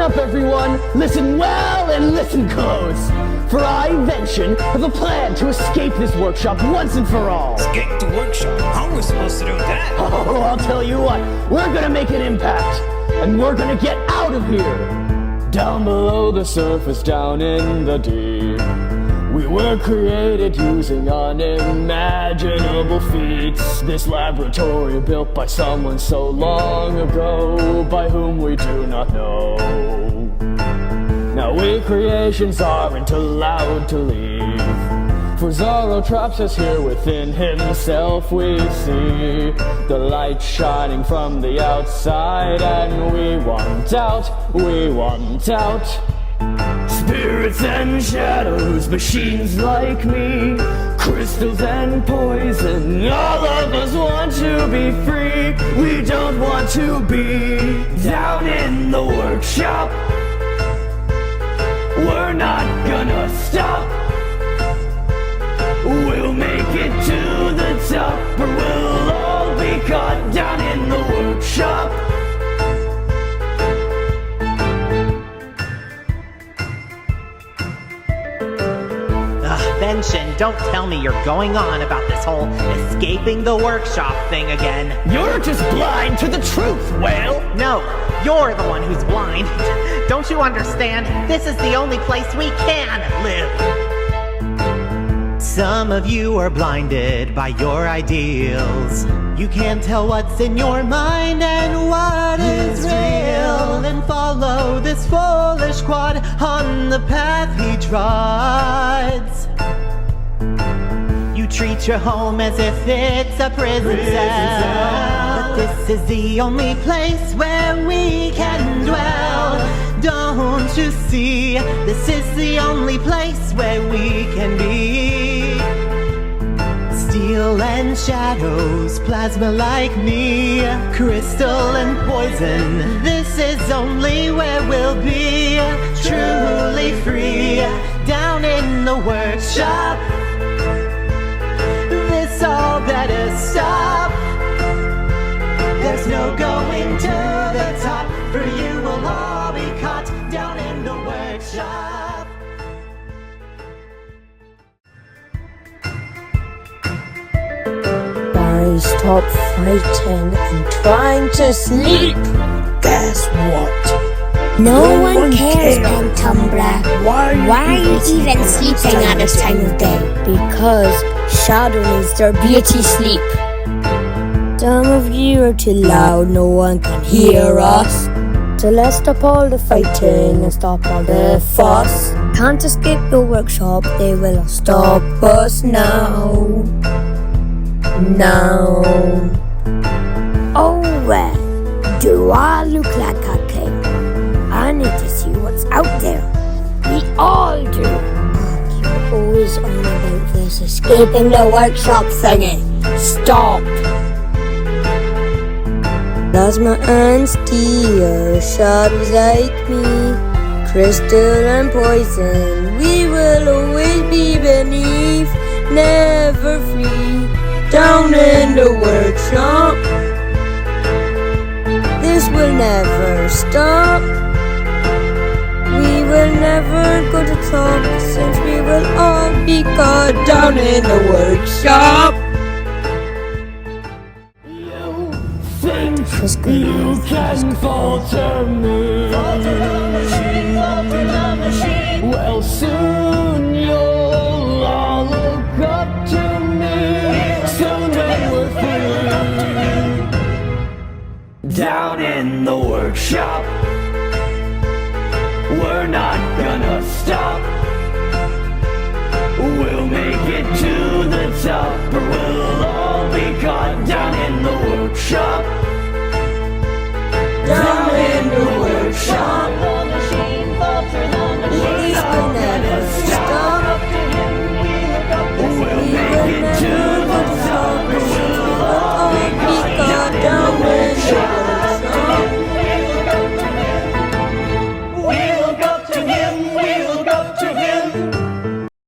up, everyone! Listen well and listen close! For I, Invention, have a plan to escape this workshop once and for all! Escape the workshop? How are we supposed to do that? Oh, I'll tell you what, we're gonna make an impact, and we're gonna get out of here! Down below the surface, down in the deep, we were created using unimaginable feats. This laboratory built by someone so long ago, by whom we do not know. Now we creations aren't allowed to leave, for Zorro traps us here within himself. We see the light shining from the outside, and we want out, we want out. Spirits and shadows, machines like me, crystals and poison, all of us want to be free. We don't want to be down in the workshop. We're not gonna stop. We'll make it to the top, or we'll all be caught down in the workshop. Invention, don't tell me you're going on about this whole escaping the workshop thing again. You're just blind to the truth, Whale! No, you're the one who's blind. Don't you understand? This is the only place we can live. Some of you are blinded by your ideals. You can't tell what's in your mind and what is real, and follow this foolish quad on the path he treads. You treat your home as if it's a prison cell, but this is the only place where we can dwell. Don't you see? This is the only place where we can be. Steel and shadows, plasma like me, crystal and poison. This is only where we'll be truly free. Down in the workshop, this all better stop. There's no going to the top, for you will all be caught down in the workshop. Stop fighting and trying to sleep. Guess what? No one cares, Pentumbra. Why are you even sleeping at this time of day? Because Shadow needs their beauty sleep. Some of you are too loud, no one can hear us. So let's stop all the fighting and stop all the fuss. Can't escape the workshop, they will stop us now. Now. Oh well, do I look like a king? I need to see what's out there. We all do. You're always on about this escaping the workshop thingy. Stop. Plasma and steel, shadows like me, crystal and poison. We will always be beneath, never free. Down in the workshop, this will never stop. We will never go to top, since we will all be caught down in the workshop. You think you can falter me? Falter the machine, falter the machine. Well, soon you'll all look up to me. Soon when we're free. Down in the workshop, we're not gonna stop. We'll make it to the top.